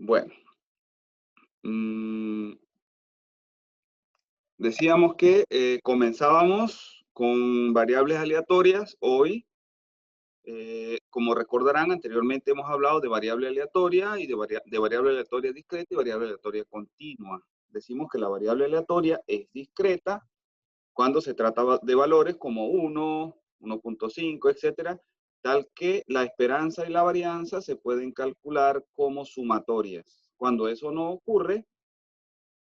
Bueno, decíamos que comenzábamos con variables aleatorias. Hoy, como recordarán, anteriormente hemos hablado de variable aleatoria y de variable aleatoria discreta y variable aleatoria continua. Decimos que la variable aleatoria es discreta cuando se trata de valores como 1, 1.5, etcétera, tal que la esperanza y la varianza se pueden calcular como sumatorias. Cuando eso no ocurre,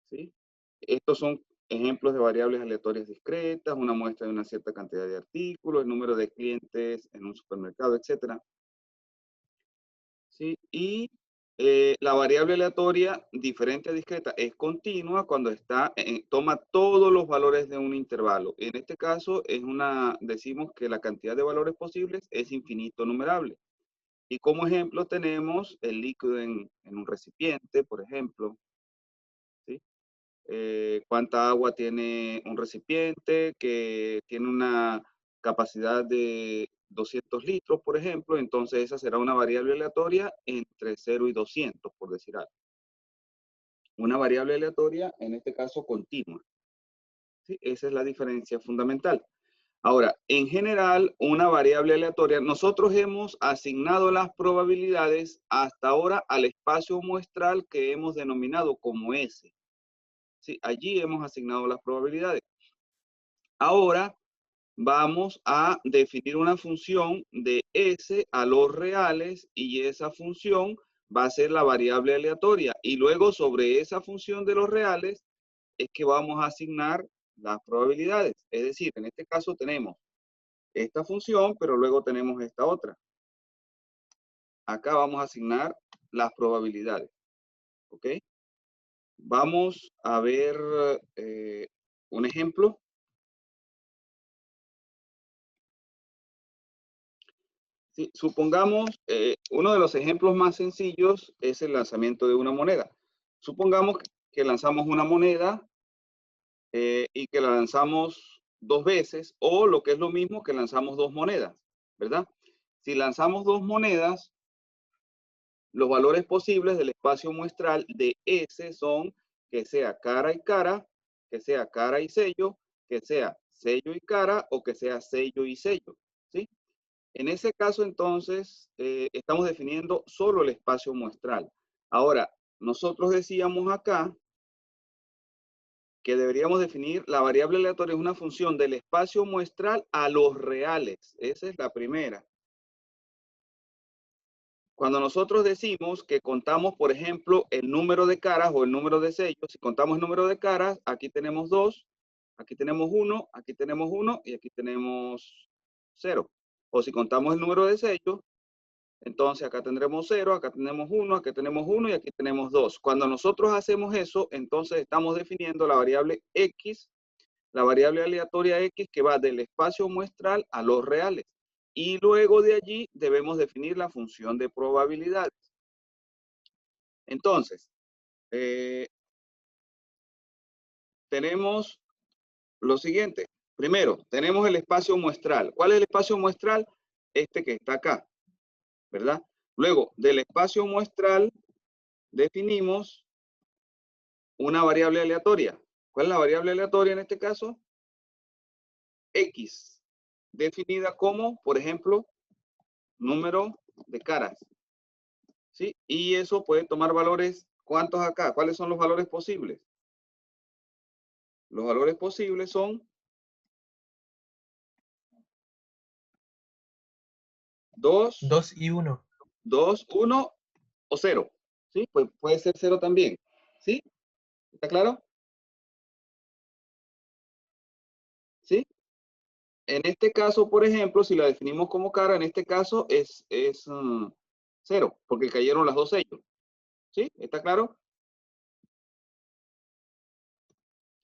¿sí? Estos son ejemplos de variables aleatorias discretas, una muestra de una cierta cantidad de artículos, el número de clientes en un supermercado, etcétera. ¿Sí? Y la variable aleatoria diferente a discreta es continua cuando toma todos los valores de un intervalo. En este caso, decimos que la cantidad de valores posibles es infinito numerable. Y como ejemplo tenemos el líquido en un recipiente, por ejemplo. ¿Sí? Cuánta agua tiene un recipiente que tiene una capacidad de 200 litros, por ejemplo, entonces esa será una variable aleatoria entre 0 y 200, por decir algo. Una variable aleatoria, en este caso, continua. ¿Sí? Esa es la diferencia fundamental. Ahora, en general, una variable aleatoria, nosotros hemos asignado las probabilidades hasta ahora al espacio muestral que hemos denominado como S. Sí, allí hemos asignado las probabilidades. Ahora vamos a definir una función de S a los reales y esa función va a ser la variable aleatoria. Y luego sobre esa función de los reales es que vamos a asignar las probabilidades. Es decir, en este caso tenemos esta función, pero luego tenemos esta otra. Acá vamos a asignar las probabilidades. ¿Ok? Vamos a ver un ejemplo. Sí, supongamos, uno de los ejemplos más sencillos es el lanzamiento de una moneda. Supongamos que lanzamos una moneda y que la lanzamos 2 veces, o lo que es lo mismo que lanzamos 2 monedas, ¿verdad? Si lanzamos 2 monedas, los valores posibles del espacio muestral de S son que sea cara y cara, que sea cara y sello, que sea sello y cara, o que sea sello y sello, ¿sí? En ese caso, entonces, estamos definiendo solo el espacio muestral. Ahora, nosotros decíamos acá que deberíamos definir la variable aleatoria es una función del espacio muestral a los reales. Esa es la primera. Cuando nosotros decimos que contamos, por ejemplo, el número de caras o el número de sellos, si contamos el número de caras, aquí tenemos 2, aquí tenemos 1, aquí tenemos 1 y aquí tenemos 0. O si contamos el número de sellos, entonces acá tendremos 0, acá tenemos 1, aquí tenemos 1 y aquí tenemos 2. Cuando nosotros hacemos eso, entonces estamos definiendo la variable X, la variable aleatoria X que va del espacio muestral a los reales. Y luego de allí debemos definir la función de probabilidades. Entonces, tenemos lo siguiente. Primero, tenemos el espacio muestral. ¿Cuál es el espacio muestral? Este que está acá, ¿verdad? Luego, del espacio muestral definimos una variable aleatoria. ¿Cuál es la variable aleatoria en este caso? X, definida como, por ejemplo, número de caras. ¿Sí? Y eso puede tomar valores, ¿cuántos acá? ¿Cuáles son los valores posibles? Los valores posibles son 2, 2 y 1. 2, 1 o 0. ¿Sí? Pues puede ser 0 también. ¿Sí? ¿Está claro? ¿Sí? En este caso, por ejemplo, si la definimos como cara, en este caso es 0, porque cayeron las 2 sellos. ¿Sí? ¿Está claro?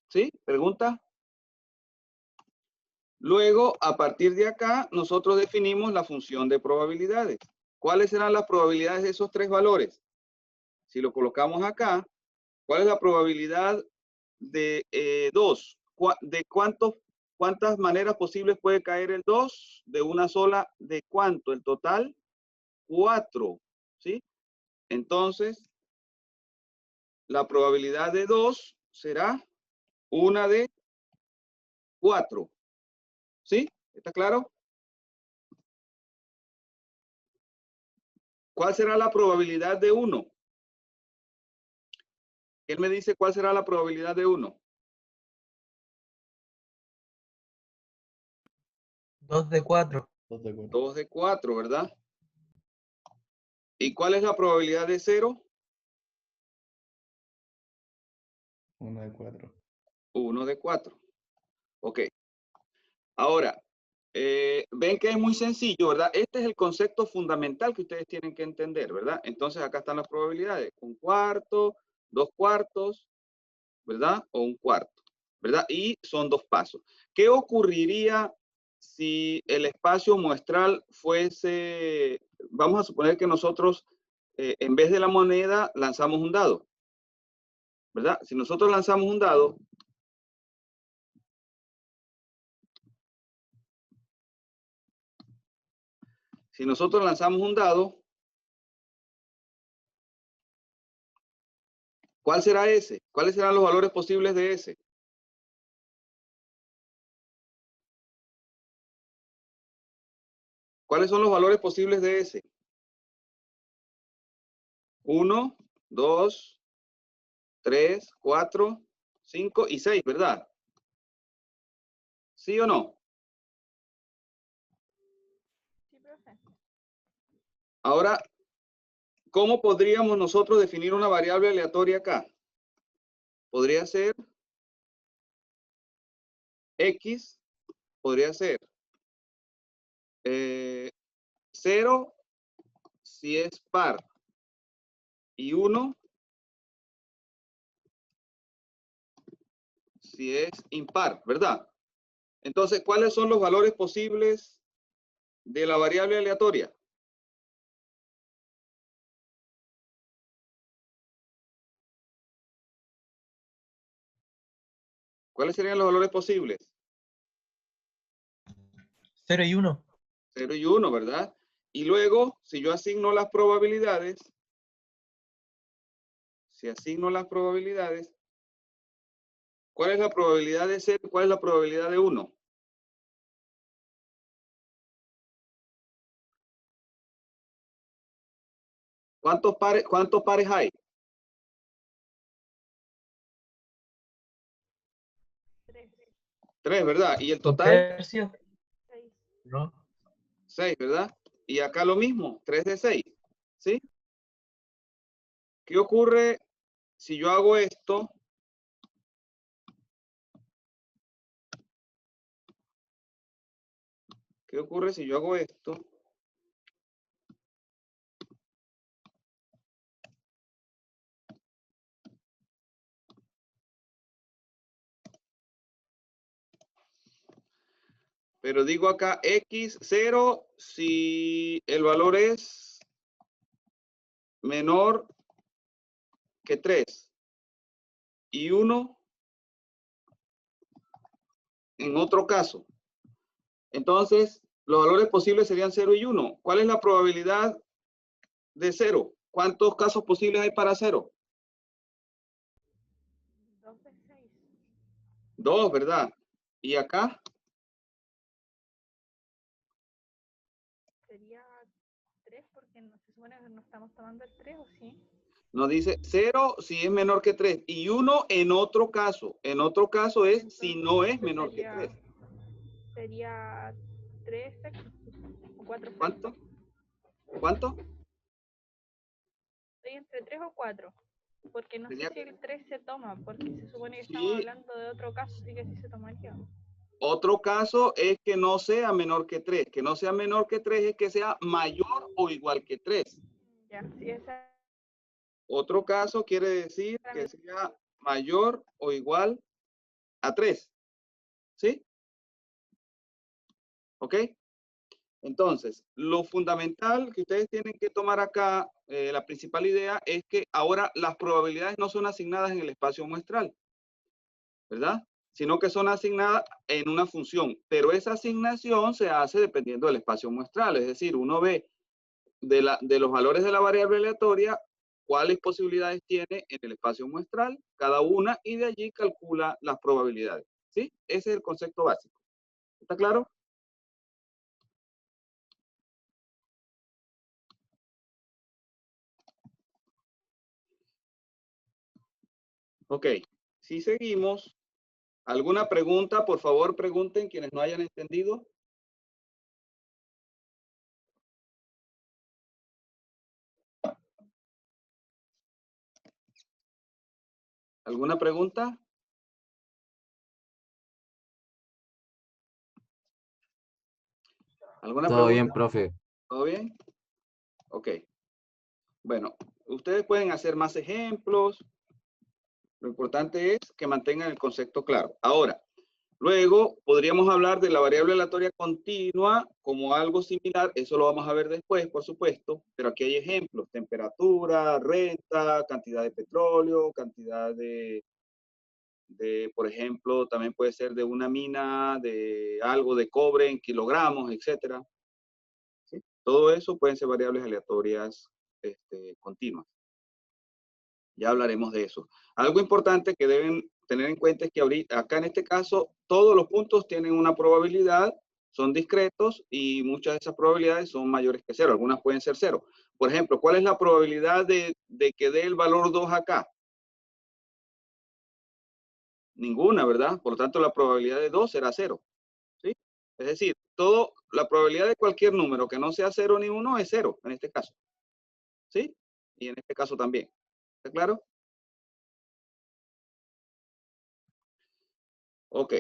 ¿Sí? ¿Pregunta? Luego, a partir de acá, nosotros definimos la función de probabilidades. ¿Cuáles serán las probabilidades de esos 3 valores? Si lo colocamos acá, ¿cuál es la probabilidad de 2? ¿De cuántas maneras posibles puede caer el 2? De una sola, ¿de cuánto? El total, 4. ¿Sí? Entonces, la probabilidad de 2 será 1 de 4. ¿Sí? ¿Está claro? ¿Cuál será la probabilidad de 1? Él me dice cuál será la probabilidad de 1. 2 de 4. 2 de 4, ¿verdad? ¿Y cuál es la probabilidad de 0? 1 de 4. 1 de 4. Ok. Ahora, ven que es muy sencillo, ¿verdad? Este es el concepto fundamental que ustedes tienen que entender, ¿verdad? Entonces acá están las probabilidades. 1/4, 2/4, ¿verdad? O 1/4, ¿verdad? Y son 2 pasos. ¿Qué ocurriría si el espacio muestral fuese, vamos a suponer que nosotros, en vez de la moneda, lanzamos un dado, ¿verdad? Si nosotros lanzamos un dado, ¿cuál será ese? ¿Cuáles serán los valores posibles de ese? ¿Cuáles son los valores posibles de ese? 1, 2, 3, 4, 5 y 6, ¿verdad? ¿Sí o no? Sí, profe. Ahora, ¿cómo podríamos nosotros definir una variable aleatoria acá? Podría ser X, podría ser 0 si es par y 1 si es impar, ¿verdad? Entonces, ¿cuáles son los valores posibles de la variable aleatoria? ¿Cuáles serían los valores posibles? 0 y 1. 0 y 1, ¿verdad? Y luego, si yo asigno las probabilidades, ¿cuál es la probabilidad de 0? ¿Cuál es la probabilidad de 1? ¿Cuántos pares hay? 3, 3, ¿verdad? ¿Y el ¿Un total? tercio? 6. No. 6, ¿verdad? Y acá lo mismo, 3 de 6, ¿sí? ¿Qué ocurre si yo hago esto? ¿Qué ocurre si yo hago esto? Pero digo acá x0 si el valor es menor que 3 y 1 en otro caso. Entonces, los valores posibles serían 0 y 1. ¿Cuál es la probabilidad de 0? ¿Cuántos casos posibles hay para 0? 2 de 6. 2, ¿verdad? ¿Y acá? Sería 3 porque no se supone que no estamos tomando el 3, ¿o sí? Nos dice 0 si es menor que 3 y 1 en otro caso. En otro caso es si no es menor que 3. Sería 3 sextos o 4 sextos. ¿Cuánto? ¿Cuánto? Estoy entre 3 o 4. Porque no Sería- sé si el 3 se toma, porque se supone que estamos Sí, hablando de otro caso, así que sí se tomaría. otro caso es que no sea menor que 3. Que no sea menor que 3 es que sea mayor o igual que 3. Ya, sí, esa Otro caso quiere decir que sea mayor o igual a 3. ¿Sí? ¿Ok? Entonces, lo fundamental que ustedes tienen que tomar acá, la principal idea es que ahora las probabilidades no son asignadas en el espacio muestral, ¿verdad? Sino que son asignadas en una función, pero esa asignación se hace dependiendo del espacio muestral, es decir, uno ve de los valores de la variable aleatoria cuáles posibilidades tiene en el espacio muestral, cada una, y de allí calcula las probabilidades. ¿Sí? Ese es el concepto básico. ¿Está claro? Ok. Si seguimos, ¿alguna pregunta? Por favor, pregunten quienes no hayan entendido. ¿Alguna pregunta? ¿Alguna Todo pregunta? bien, profe. ¿Todo bien? Ok. Bueno, ustedes pueden hacer más ejemplos. Lo importante es que mantengan el concepto claro. Ahora, luego podríamos hablar de la variable aleatoria continua como algo similar. Eso lo vamos a ver después, por supuesto. Pero aquí hay ejemplos. Temperatura, renta, cantidad de petróleo, cantidad por ejemplo, también puede ser de una mina, de algo de cobre en kilogramos, etcétera. ¿Sí? Todo eso pueden ser variables aleatorias continuas. Ya hablaremos de eso. Algo importante que deben tener en cuenta es que ahorita, acá en este caso, todos los puntos tienen una probabilidad, son discretos y muchas de esas probabilidades son mayores que cero. Algunas pueden ser cero. Por ejemplo, ¿cuál es la probabilidad de que dé el valor 2 acá? Ninguna, ¿verdad? Por lo tanto, la probabilidad de 2 será 0. ¿Sí? Es decir, la probabilidad de cualquier número que no sea 0 ni 1 es 0 en este caso. ¿Sí? Y en este caso también. ¿Está claro? Ok.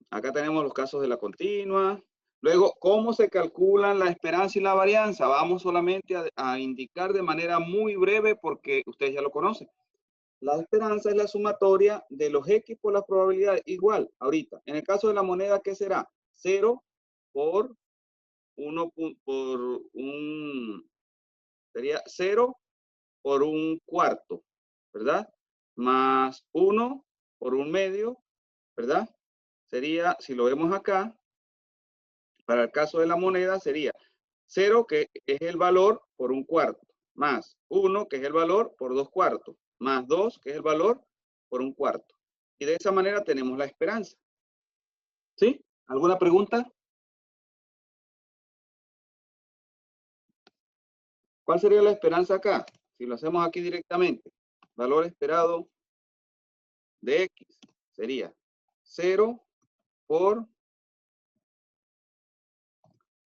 Acá tenemos los casos de la continua. Luego, ¿cómo se calculan la esperanza y la varianza? Vamos solamente a indicar de manera muy breve porque ustedes ya lo conocen. La esperanza es la sumatoria de los X por las probabilidades. Igual, ahorita. En el caso de la moneda, ¿qué será? 0 por 1 por un... Sería 0 por un cuarto, ¿verdad? Más 1 por un medio, ¿verdad? Sería, si lo vemos acá, para el caso de la moneda sería 0, que es el valor por un cuarto, más 1, que es el valor por 2 cuartos, más 2, que es el valor por un cuarto. Y de esa manera tenemos la esperanza. ¿Sí? ¿Alguna pregunta? ¿Cuál sería la esperanza acá? Si lo hacemos aquí directamente, valor esperado de X sería 0 por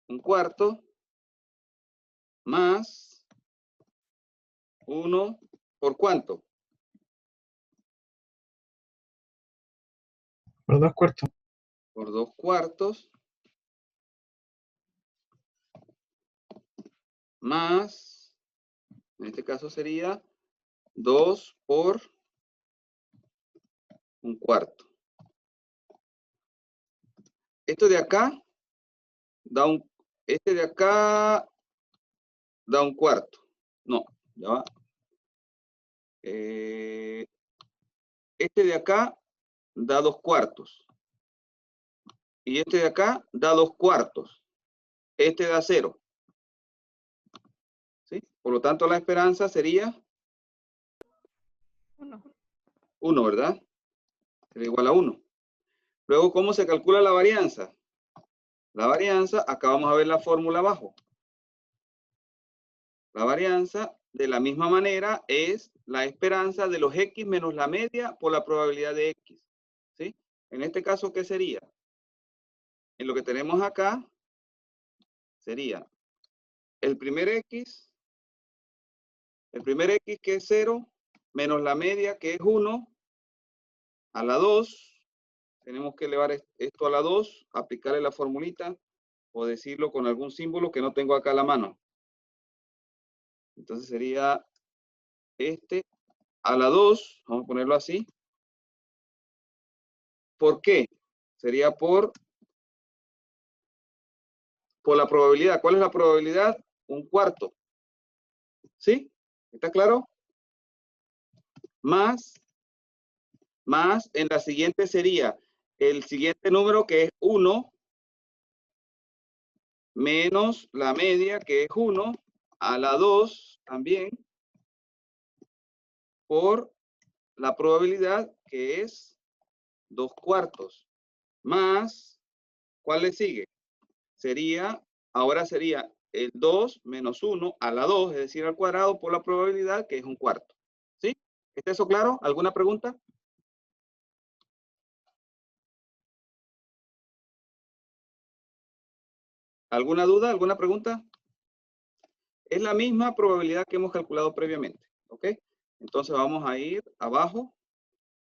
un cuarto más 1 por ¿cuánto? Por 2 cuartos. Por 2 cuartos más, en este caso sería 2 por un cuarto. Esto de acá da este de acá da un cuarto. No, ya va. Este de acá da 2 cuartos. Y este de acá da 2 cuartos. Este da 0. ¿Sí? Por lo tanto, la esperanza sería 1, ¿verdad? Sería igual a 1. Luego, ¿cómo se calcula la varianza? La varianza, acá vamos a ver la fórmula abajo. La varianza, de la misma manera, es la esperanza de los X menos la media por la probabilidad de X. ¿Sí? En este caso, ¿qué sería? En lo que tenemos acá, sería el primer X que es 0, menos la media que es 1, a la 2. Tenemos que elevar esto a la 2, aplicarle la formulita, o decirlo con algún símbolo que no tengo acá a la mano. Entonces sería a la 2, vamos a ponerlo así. ¿Por qué? Sería por la probabilidad. ¿Cuál es la probabilidad? Un cuarto. ¿Sí? ¿Está claro? Más, en la siguiente sería el siguiente número que es 1, menos la media que es 1, a la 2 también, por la probabilidad, que es 2/4, más, ¿cuál le sigue? Ahora sería el 2 menos 1 a la 2, es decir, al cuadrado, por la probabilidad, que es 1/4. ¿Sí? ¿Está eso claro? ¿Alguna pregunta? ¿Alguna duda? ¿Alguna pregunta? Es la misma probabilidad que hemos calculado previamente. ¿Ok? Entonces vamos a ir abajo,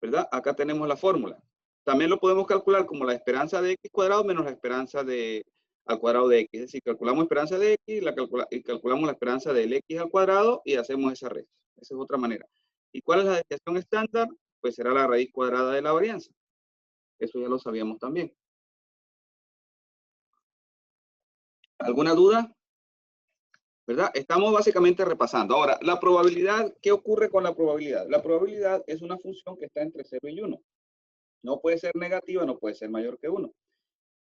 ¿verdad? Acá tenemos la fórmula. También lo podemos calcular como la esperanza de x cuadrado menos la esperanza al cuadrado de x. Es decir, calculamos esperanza de x y calculamos la esperanza del x al cuadrado y hacemos esa resta. Esa es otra manera. ¿Y cuál es la desviación estándar? Pues será la raíz cuadrada de la varianza. Eso ya lo sabíamos también. ¿Alguna duda? ¿Verdad? Estamos básicamente repasando. Ahora, la probabilidad, ¿qué ocurre con la probabilidad? La probabilidad es una función que está entre 0 y 1. No puede ser negativa, no puede ser mayor que 1.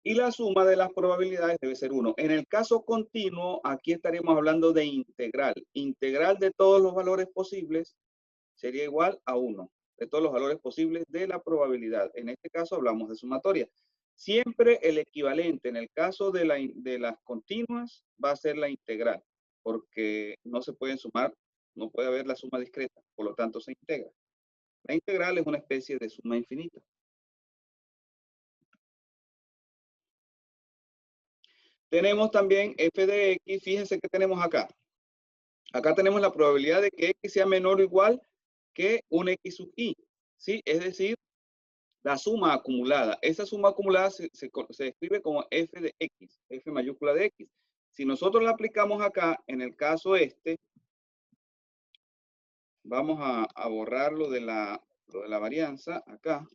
Y la suma de las probabilidades debe ser 1. En el caso continuo, aquí estaremos hablando de integral. Integral de todos los valores posibles sería igual a 1. De todos los valores posibles de la probabilidad. En este caso hablamos de sumatoria. Siempre el equivalente en el caso de las continuas va a ser la integral, porque no se pueden sumar, no puede haber la suma discreta, por lo tanto se integra. La integral es una especie de suma infinita. Tenemos también f de x, fíjense que tenemos acá. Acá tenemos la probabilidad de que x sea menor o igual que un x sub i, ¿sí? Es decir, la suma acumulada. Esa suma acumulada se describe como f de x, f mayúscula de x. Si nosotros la aplicamos acá, en el caso vamos a borrar lo de la varianza acá.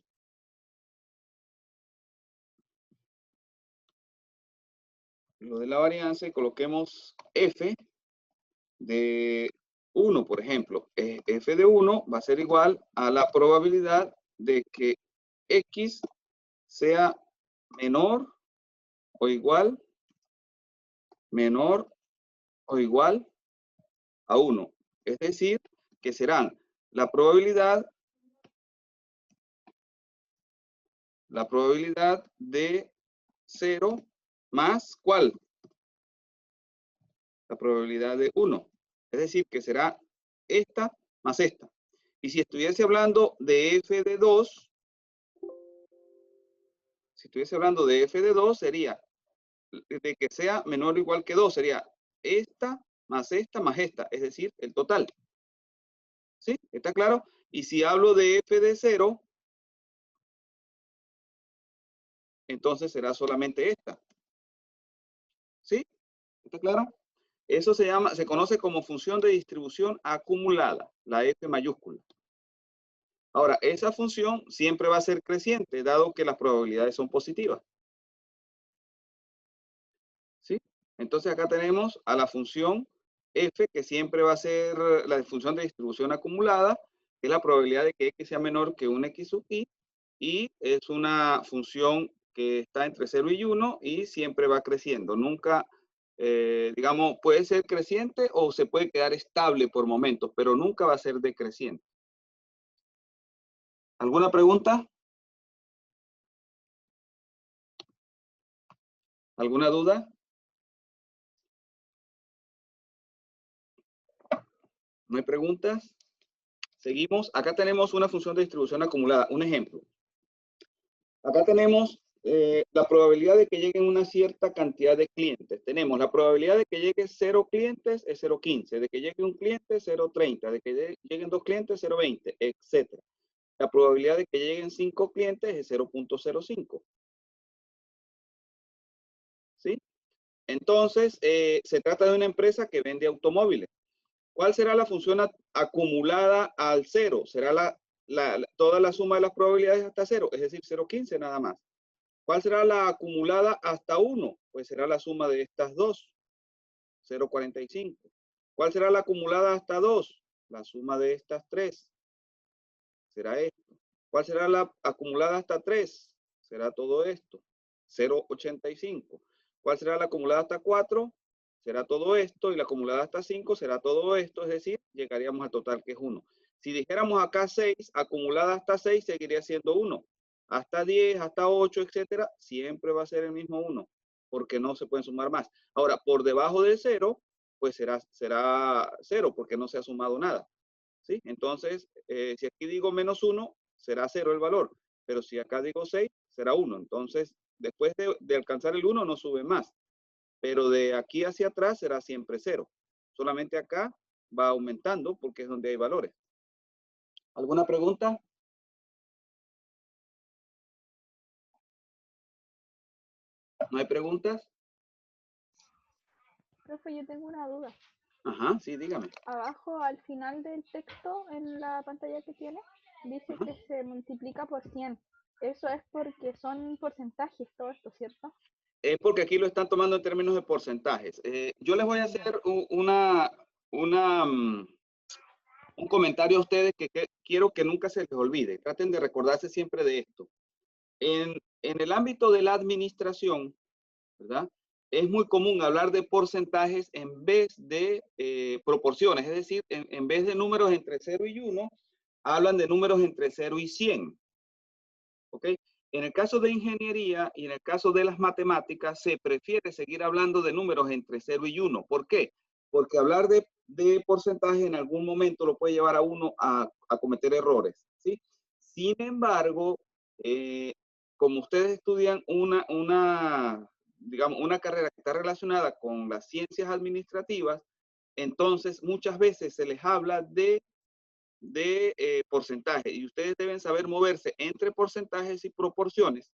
Lo de la varianza y coloquemos f de 1, por ejemplo. F de 1 va a ser igual a la probabilidad de que x sea menor o igual a 1. Es decir, que serán la probabilidad de 0 más ¿cuál? La probabilidad de 1. Es decir, que será esta más esta. Y si estuviese hablando de f de 2, sería de que sea menor o igual que 2, sería esta más esta, es decir, el total. ¿Sí? ¿Está claro? Y si hablo de f de 0, entonces será solamente esta. ¿Sí? ¿Está claro? Eso se conoce como función de distribución acumulada, la f mayúscula. Ahora, esa función siempre va a ser creciente, dado que las probabilidades son positivas. ¿Sí? Entonces acá tenemos a la función f, que siempre va a ser la función de distribución acumulada, que es la probabilidad de que x sea menor que un x sub i, y es una función que está entre 0 y 1 y siempre va creciendo. Nunca, digamos, puede ser creciente o se puede quedar estable por momentos, pero nunca va a ser decreciente. ¿Alguna pregunta? ¿Alguna duda? ¿No hay preguntas? Seguimos. Acá tenemos una función de distribución acumulada. Un ejemplo. Acá tenemos la probabilidad de que lleguen una cierta cantidad de clientes. Tenemos la probabilidad de que lleguen 0 clientes es 0,15, de que llegue un cliente 0,30, de que lleguen 2 clientes 0,20, etc. La probabilidad de que lleguen 5 clientes es 0,05. ¿Sí? Entonces, se trata de una empresa que vende automóviles. ¿Cuál será la función acumulada al 0? Será toda la suma de las probabilidades hasta 0, es decir, 0,15 nada más. ¿Cuál será la acumulada hasta 1? Pues será la suma de estas dos, 0,45. ¿Cuál será la acumulada hasta 2? La suma de estas 3. Será esto. ¿Cuál será la acumulada hasta 3? Será todo esto, 0,85. ¿Cuál será la acumulada hasta 4? Será todo esto. Y la acumulada hasta 5 será todo esto. Es decir, llegaríamos al total que es 1. Si dijéramos acá 6, acumulada hasta 6, seguiría siendo 1. Hasta 10, hasta 8, etcétera, siempre va a ser el mismo 1, porque no se pueden sumar más. Ahora, por debajo de 0, pues será 0, porque no se ha sumado nada. ¿Sí? Entonces, si aquí digo menos 1, será 0 el valor. Pero si acá digo 6, será 1. Entonces, después de alcanzar el 1, no sube más. Pero de aquí hacia atrás será siempre 0. Solamente acá va aumentando porque es donde hay valores. ¿Alguna pregunta? ¿No hay preguntas? Profe, yo tengo una duda. Ajá, sí, dígame. Abajo, al final del texto, en la pantalla que tiene, dice Ajá. que se multiplica por 100. Eso es porque son porcentajes todo esto, ¿cierto? Es porque aquí lo están tomando en términos de porcentajes. Yo les voy a hacer un comentario a ustedes que quiero que nunca se les olvide. Traten de recordarse siempre de esto. En el ámbito de la administración, ¿verdad? Es muy común hablar de porcentajes en vez de proporciones. Es decir, en vez de números entre 0 y 1, hablan de números entre 0 y 100. ¿Ok? En el caso de ingeniería y en el caso de las matemáticas, se prefiere seguir hablando de números entre 0 y 1. ¿Por qué? Porque hablar de porcentaje en algún momento lo puede llevar a uno a cometer errores. ¿Sí? Sin embargo, como ustedes estudian digamos, una carrera que está relacionada con las ciencias administrativas, entonces muchas veces se les habla de porcentaje y ustedes deben saber moverse entre porcentajes y proporciones,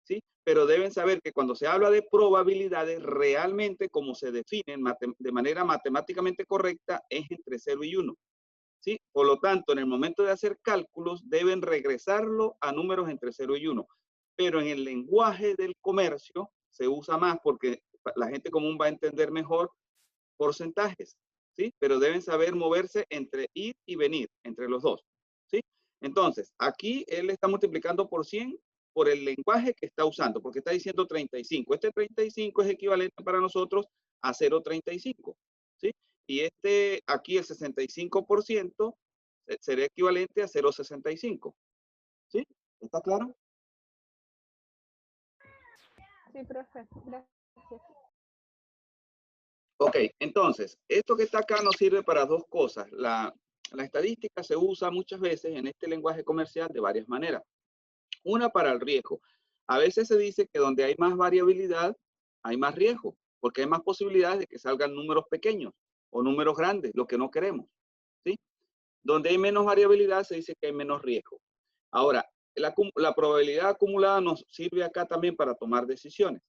¿sí? Pero deben saber que cuando se habla de probabilidades, realmente como se definen de manera matemáticamente correcta es entre 0 y 1, ¿sí? Por lo tanto, en el momento de hacer cálculos, deben regresarlo a números entre 0 y 1. Pero en el lenguaje del comercio se usa más porque la gente común va a entender mejor porcentajes, ¿sí? Pero deben saber moverse entre ir y venir, entre los dos, ¿sí? Entonces, aquí él está multiplicando por 100 por el lenguaje que está usando, porque está diciendo 35. Este 35 es equivalente para nosotros a 0,35, ¿sí? Y aquí el 65% sería equivalente a 0,65, ¿sí? ¿Está claro? Sí, profe, gracias. Ok, entonces, esto que está acá nos sirve para dos cosas. La estadística se usa muchas veces en este lenguaje comercial de varias maneras. Una, para el riesgo. A veces se dice que donde hay más variabilidad, hay más riesgo, porque hay más posibilidades de que salgan números pequeños o números grandes, lo que no queremos, ¿sí? Donde hay menos variabilidad, se dice que hay menos riesgo. Ahora, la probabilidad acumulada nos sirve acá también para tomar decisiones,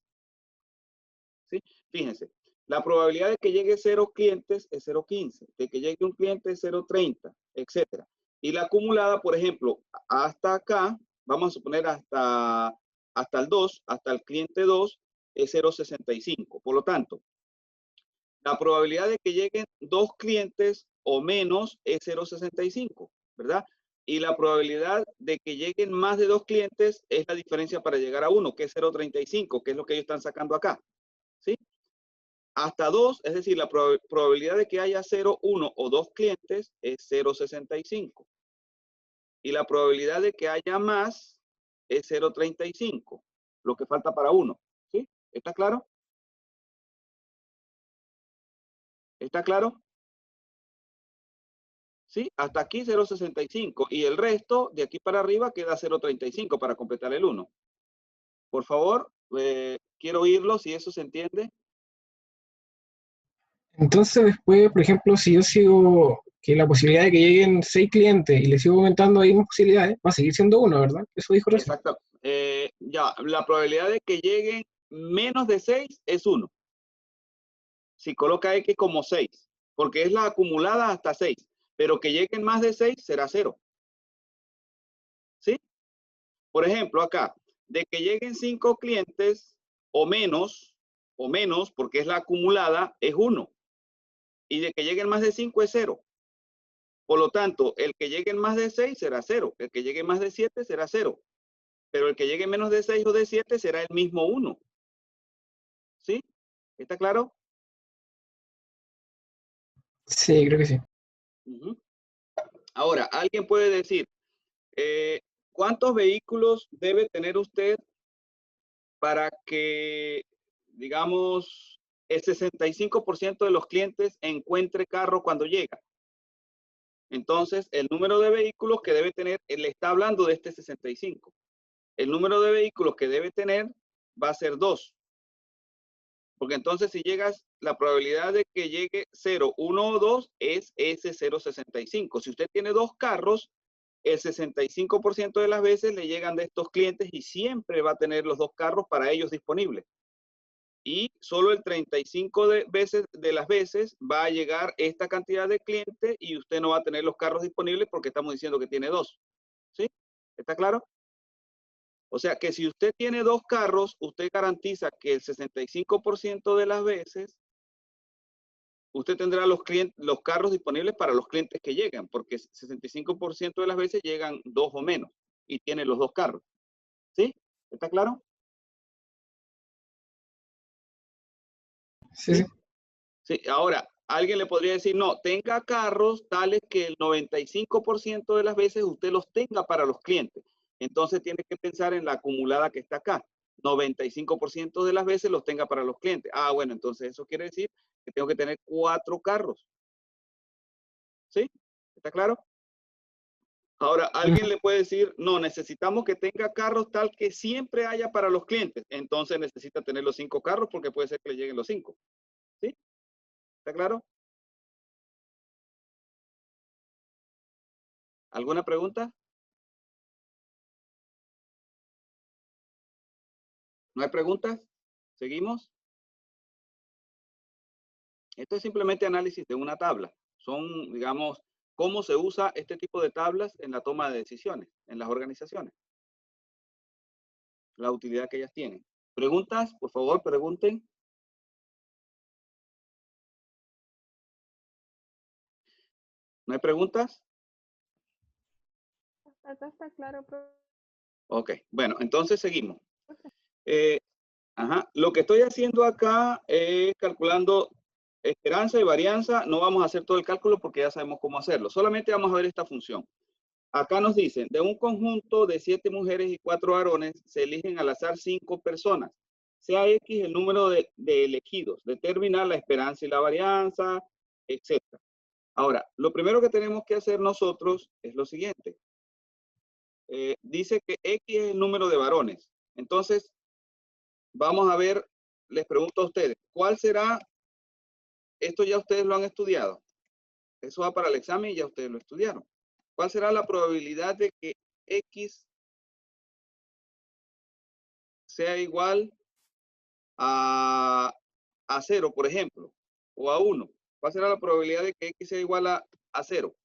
¿sí? Fíjense, la probabilidad de que llegue 0 clientes es 0,15, de que llegue un cliente es 0,30, etcétera. Y la acumulada, por ejemplo, hasta acá, vamos a suponer hasta el 2, hasta el cliente 2, es 0,65. Por lo tanto, la probabilidad de que lleguen 2 clientes o menos es 0,65, ¿verdad? Y la probabilidad de que lleguen más de 2 clientes es la diferencia para llegar a 1, que es 0,35, que es lo que ellos están sacando acá, ¿sí? Hasta 2, es decir, la probabilidad de que haya 0, 1 o 2 clientes es 0,65. Y la probabilidad de que haya más es 0,35, lo que falta para 1. ¿Sí? ¿Está claro? ¿Está claro? ¿Sí? Hasta aquí 0,65 y el resto de aquí para arriba queda 0,35 para completar el 1. Por favor, quiero oírlo si eso se entiende. Entonces después, por ejemplo, si yo sigo que la posibilidad de que lleguen 6 clientes y le sigo aumentando ahí más posibilidades, va a seguir siendo 1, ¿verdad? Eso dijo recién. Exacto. Ya, la probabilidad de que lleguen menos de 6 es 1. Si coloca X como 6, porque es la acumulada hasta 6, pero que lleguen más de 6 será 0. ¿Sí? Por ejemplo, acá, de que lleguen 5 clientes o menos, porque es la acumulada, es 1. Y de que lleguen más de 5 es 0. Por lo tanto, el que lleguen más de 6 será 0. El que llegue más de 7 será 0. Pero el que llegue menos de 6 o de 7 será el mismo 1. ¿Sí? ¿Está claro? Sí, creo que sí. Ahora, alguien puede decir, ¿cuántos vehículos debe tener usted para que, digamos, el 65% de los clientes encuentre carro cuando llega? Entonces, el número de vehículos que debe tener, él está hablando de este 65. El número de vehículos que debe tener va a ser 2. Porque entonces si llegas, la probabilidad de que llegue 0, 1 o 2 es ese 0,65. Si usted tiene 2 carros, el 65% de las veces le llegan de estos clientes y siempre va a tener los 2 carros para ellos disponibles. Y solo el 35 de las veces va a llegar esta cantidad de clientes y usted no va a tener los carros disponibles porque estamos diciendo que tiene 2. ¿Sí? ¿Está claro? O sea que si usted tiene 2 carros, usted garantiza que el 65% de las veces usted tendrá los carros disponibles para los clientes que llegan, porque 65% de las veces llegan 2 o menos y tiene los 2 carros. ¿Sí? ¿Está claro? Sí, sí. Sí, ahora, alguien le podría decir, no, tenga carros tales que el 95% de las veces usted los tenga para los clientes. Entonces tiene que pensar en la acumulada que está acá. 95% de las veces los tenga para los clientes. Ah, bueno, entonces eso quiere decir que tengo que tener 4 carros. ¿Sí? ¿Está claro? Ahora, alguien le puede decir, no, necesitamos que tenga carros tal que siempre haya para los clientes. Entonces necesita tener los 5 carros porque puede ser que le lleguen los 5. ¿Sí? ¿Está claro? ¿Alguna pregunta? ¿No hay preguntas? ¿Seguimos? Esto es simplemente análisis de una tabla. Son, digamos, cómo se usa este tipo de tablas en la toma de decisiones, en las organizaciones. La utilidad que ellas tienen. ¿Preguntas? Por favor, pregunten. ¿No hay preguntas? Hasta acá está claro, profe. Ok, bueno, entonces seguimos. Lo que estoy haciendo acá es calculando esperanza y varianza. No vamos a hacer todo el cálculo porque ya sabemos cómo hacerlo. Solamente vamos a ver esta función. Acá nos dicen, de un conjunto de 7 mujeres y 4 varones, se eligen al azar 5 personas. Sea X el número de elegidos. Determinar la esperanza y la varianza, etc. Ahora, lo primero que tenemos que hacer nosotros es lo siguiente. Dice que X es el número de varones. Entonces, vamos a ver, les pregunto a ustedes, ¿cuál será? Esto ya ustedes lo han estudiado. Eso va para el examen y ya ustedes lo estudiaron. ¿Cuál será la probabilidad de que X sea igual a 0, por ejemplo, o a 1? ¿Cuál será la probabilidad de que X sea igual a 0?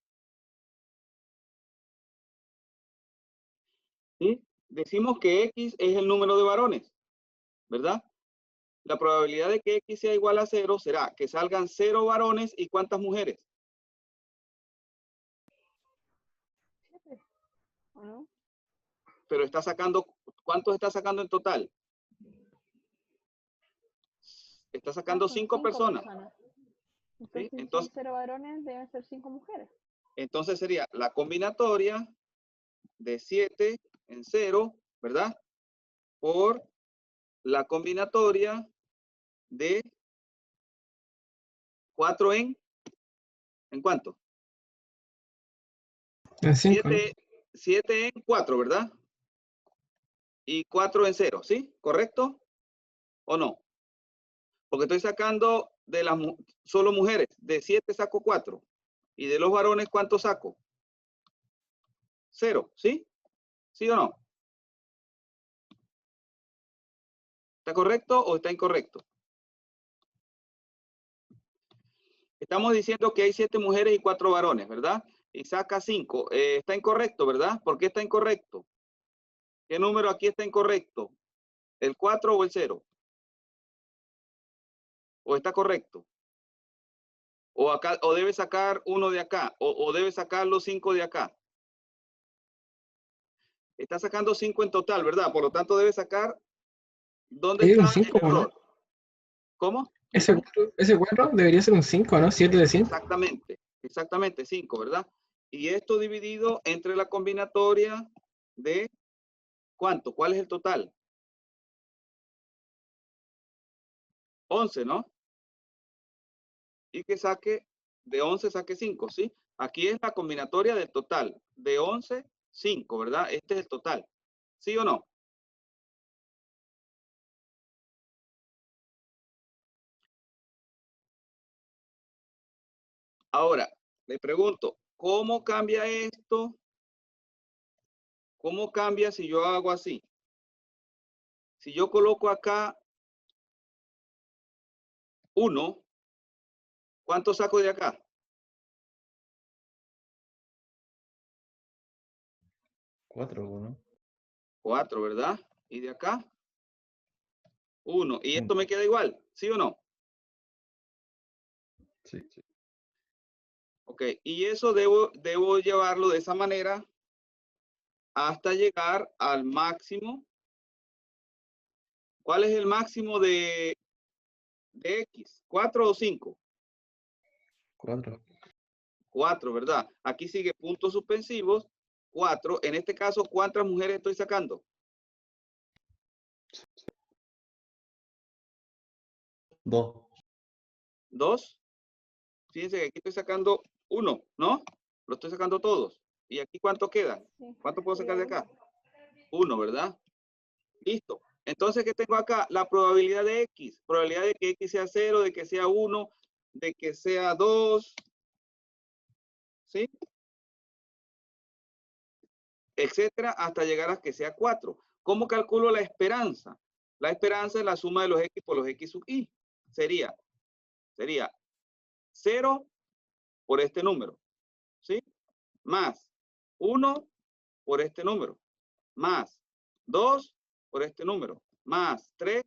¿Sí? Decimos que X es el número de varones, ¿verdad? La probabilidad de que X sea igual a 0 será que salgan 0 varones y ¿cuántas mujeres? 7. ¿O no? Pero está sacando, ¿cuántos está sacando en total? Está sacando Son 5 personas. Entonces, ¿Sí? si son 0 varones, deben ser 5 mujeres. Entonces sería la combinatoria de 7 en 0, ¿verdad? Por la combinatoria de 4 ¿en cuánto? En 5, 7 en 4, ¿verdad? Y 4 en 0, ¿sí? ¿Correcto? ¿O no? Porque estoy sacando de las solo mujeres. De 7 saco 4. Y de los varones, ¿cuánto saco? 0, ¿sí? ¿Sí o no? ¿Está correcto o está incorrecto? Estamos diciendo que hay 7 mujeres y 4 varones, ¿verdad? Y saca 5. Está incorrecto, ¿verdad? ¿Por qué está incorrecto? ¿Qué número aquí está incorrecto? ¿El 4 o el 0? ¿O está correcto? ¿O acá, o debe sacar uno de acá? ¿O debe sacar los 5 de acá? Está sacando 5 en total, ¿verdad? Por lo tanto, debe sacar. ¿Dónde hay está un el 5, ¿no? error? ¿Cómo? Ese 4 debería ser un 5, ¿no? 7 de 100. Exactamente, exactamente 5, ¿verdad? Y esto dividido entre la combinatoria de ¿cuánto? ¿Cuál es el total? 11, ¿no? Y que saque, de 11 saque 5, ¿sí? Aquí es la combinatoria del total. De 11, 5, ¿verdad? Este es el total. ¿Sí o no? Ahora, le pregunto, ¿cómo cambia esto? ¿Cómo cambia si yo hago así? Si yo coloco acá 1, ¿cuánto saco de acá? 4, 1. 4, ¿verdad? Y de acá 1. ¿Y esto Uno. me queda igual? ¿Sí o no? Sí. Ok, y eso debo llevarlo de esa manera hasta llegar al máximo. ¿Cuál es el máximo de X? ¿4 o 5? 4. 4, ¿verdad? Aquí sigue puntos suspensivos. 4. En este caso, ¿cuántas mujeres estoy sacando? 2. 2. Fíjense que aquí estoy sacando 1, ¿no? Lo estoy sacando todos. ¿Y aquí cuánto queda? Sí, ¿Cuánto puedo sacar de sería acá? 1, ¿verdad? Listo. Entonces, ¿qué tengo acá? La probabilidad de X. Probabilidad de que X sea 0, de que sea 1, de que sea 2. ¿Sí? Etcétera, hasta llegar a que sea 4. ¿Cómo calculo la esperanza? La esperanza es la suma de los X por los X sub I. Sería 0 por este número, ¿sí? Más 1 por este número, más 2 por este número, más 3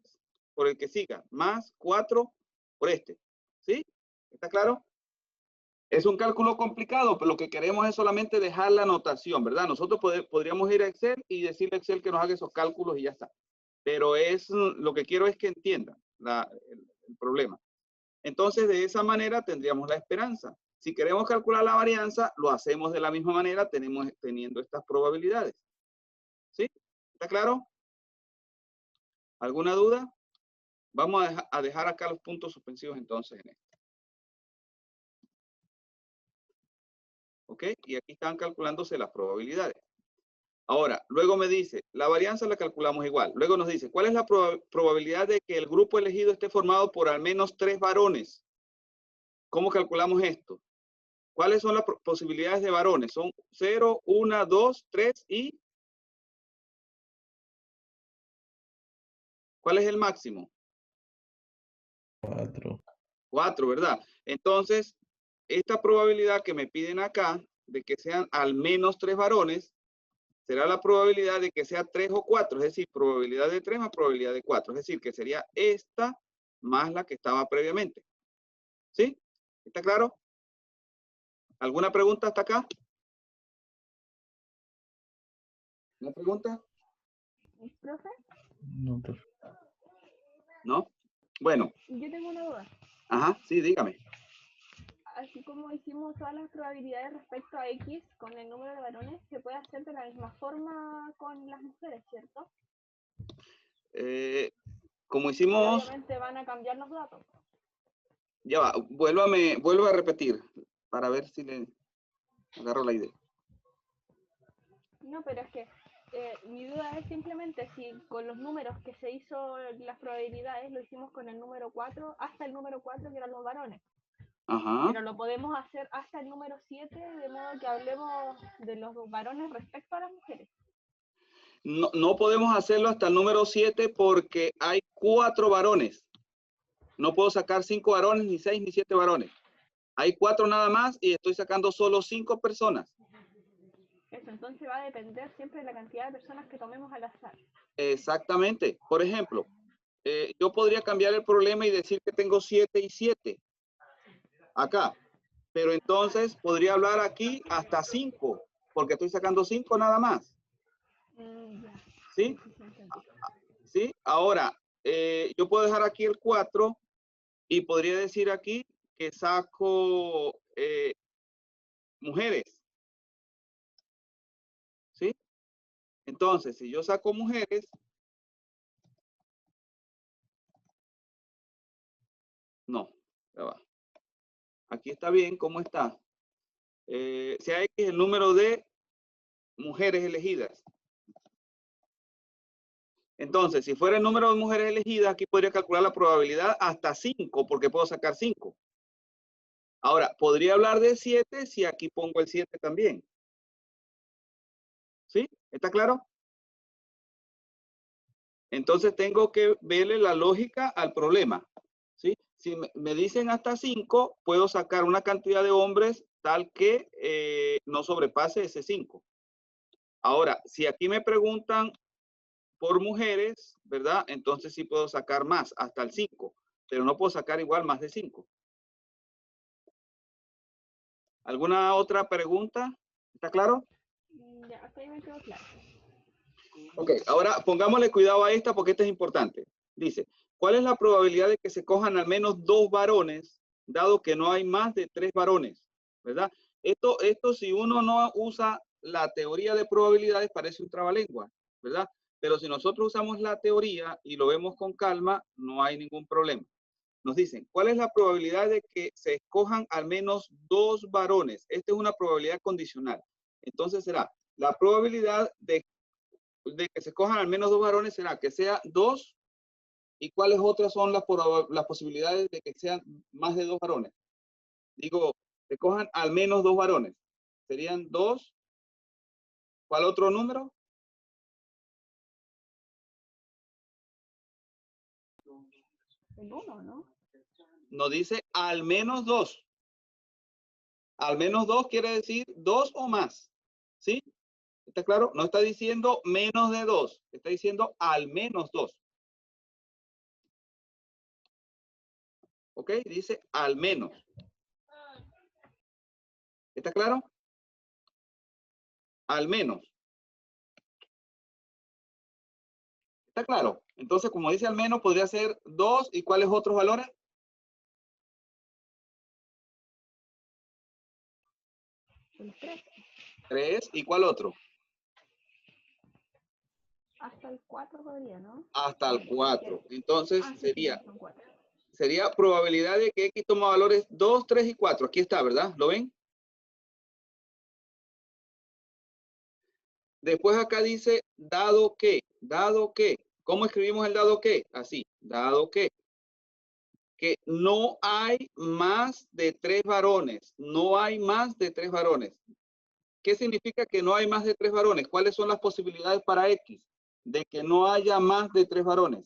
por el que siga, más 4 por este, ¿sí? ¿Está claro? Es un cálculo complicado, pero lo que queremos es solamente dejar la anotación, ¿verdad? Nosotros podríamos ir a Excel y decirle a Excel que nos haga esos cálculos y ya está. Pero lo que quiero es que entiendan el problema. Entonces, de esa manera tendríamos la esperanza. Si queremos calcular la varianza, lo hacemos de la misma manera, teniendo estas probabilidades. ¿Sí? ¿Está claro? ¿Alguna duda? Vamos a dejar acá los puntos suspensivos entonces en esto. ¿Ok? Y aquí están calculándose las probabilidades. Ahora, luego me dice, la varianza la calculamos igual. Luego nos dice, ¿cuál es la probabilidad de que el grupo elegido esté formado por al menos 3 varones? ¿Cómo calculamos esto? ¿Cuáles son las posibilidades de varones? Son 0, 1, 2, 3 y... ¿cuál es el máximo? 4. 4, ¿verdad? Entonces, esta probabilidad que me piden acá, de que sean al menos 3 varones, será la probabilidad de que sea 3 o 4, es decir, probabilidad de 3 más probabilidad de 4, es decir, que sería esta más la que estaba previamente. ¿Sí? ¿Está claro? ¿Alguna pregunta hasta acá? ¿Una pregunta? ¿Profe? No, profe. ¿No? Bueno, Yo tengo una duda. ajá, sí, dígame. Así como hicimos todas las probabilidades respecto a X con el número de varones, se puede hacer de la misma forma con las mujeres, ¿cierto? Como Y hicimos, obviamente van a cambiar los datos. ya va, vuelvo a repetir para ver si le agarro la idea. No, pero es que mi duda es simplemente si con los números que se hizo las probabilidades lo hicimos con el número 4, hasta el número 4 que eran los varones. Ajá. Pero lo podemos hacer hasta el número 7, de modo que hablemos de los varones respecto a las mujeres. No, no podemos hacerlo hasta el número 7 porque hay 4 varones. No puedo sacar 5 varones, ni 6, ni 7 varones. Hay 4 nada más y estoy sacando solo 5 personas. Eso entonces va a depender siempre de la cantidad de personas que tomemos al azar. Exactamente. Por ejemplo, yo podría cambiar el problema y decir que tengo 7 y 7 acá. Pero entonces podría hablar aquí hasta 5, porque estoy sacando 5 nada más. ¿Sí? ¿Sí? Ahora, yo puedo dejar aquí el 4 y podría decir aquí que saco mujeres. Entonces, si yo saco mujeres, no, ya va. Aquí está bien, ¿cómo está? Sea X el número de mujeres elegidas. Entonces, si fuera el número de mujeres elegidas, aquí podría calcular la probabilidad hasta 5, porque puedo sacar 5. Ahora, podría hablar de 7 si aquí pongo el 7 también. ¿Sí? ¿Está claro? Entonces tengo que verle la lógica al problema. ¿Sí? Si me dicen hasta 5, puedo sacar una cantidad de hombres tal que no sobrepase ese 5. Ahora, si aquí me preguntan por mujeres, ¿verdad? Entonces sí puedo sacar más, hasta el 5, pero no puedo sacar igual más de 5. ¿Alguna otra pregunta? ¿Está claro? Ya, hasta ahí me quedó claro. Ok, ahora pongámosle cuidado a esta porque esta es importante. Dice, ¿cuál es la probabilidad de que se cojan al menos 2 varones, dado que no hay más de 3 varones? ¿Verdad? Esto si uno no usa la teoría de probabilidades parece un trabalengua, ¿verdad? Pero si nosotros usamos la teoría y lo vemos con calma, no hay ningún problema. Nos dicen, ¿cuál es la probabilidad de que se escojan al menos 2 varones? Esta es una probabilidad condicional. Entonces será, la probabilidad de que se escojan al menos 2 varones será que sea 2. ¿Y cuáles otras son las posibilidades de que sean más de 2 varones? Digo, se cojan al menos 2 varones. Serían 2. ¿Cuál otro número? El 1, ¿no? Nos dice al menos 2. Al menos 2 quiere decir 2 o más. ¿Sí? ¿Está claro? No está diciendo menos de 2. Está diciendo al menos 2. ¿Ok? Dice al menos. ¿Está claro? Al menos. ¿Está claro? Entonces, como dice al menos, podría ser 2. ¿Y cuáles otros valores? 3. 3. ¿Y cuál otro? Hasta el 4 podría, ¿no? Hasta el 4. Entonces, Sí, son 4. sería probabilidad de que X toma valores 2, 3 y 4. Aquí está, ¿verdad? ¿Lo ven? Después acá dice dado que. ¿Cómo escribimos el dado que? Así, dado que no hay más de 3 varones. No hay más de 3 varones. ¿Qué significa que no hay más de 3 varones? ¿Cuáles son las posibilidades para X? De que no haya más de 3 varones.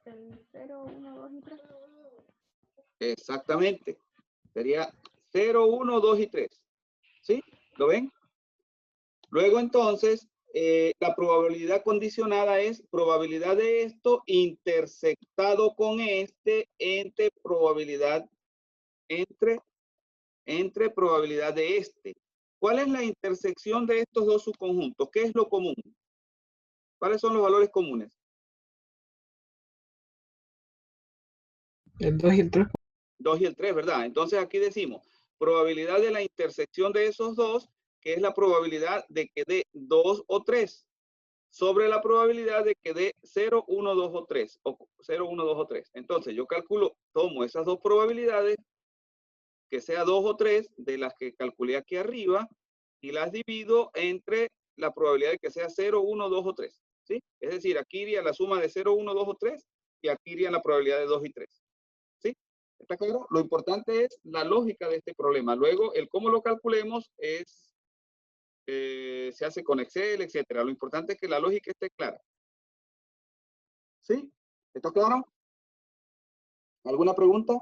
El 0, 1, 2 y 3. Exactamente. Sería 0, 1, 2 y 3. ¿Sí? ¿Lo ven? Luego entonces, la probabilidad condicionada es probabilidad de esto intersectado con este entre probabilidad entre probabilidad de este. ¿Cuál es la intersección de estos dos subconjuntos? ¿Qué es lo común? ¿Cuáles son los valores comunes? El 2 y el 3. 2 y el 3, ¿verdad? Entonces aquí decimos probabilidad de la intersección de esos dos, que es la probabilidad de que dé 2 o 3, sobre la probabilidad de que dé 0, 1, 2 o 3, o 0, 1, 2 o 3. Entonces yo calculo, tomo esas dos probabilidades, que sea 2 o 3, de las que calculé aquí arriba, y las divido entre la probabilidad de que sea 0, 1, 2 o 3. ¿Sí? Es decir, aquí iría la suma de 0, 1, 2 o 3, y aquí iría la probabilidad de 2 y 3. ¿Sí? ¿Está claro? Lo importante es la lógica de este problema. Luego, el cómo lo calculemos es, se hace con Excel, etcétera. Lo importante es que la lógica esté clara. ¿Sí? ¿Está claro? ¿Alguna pregunta?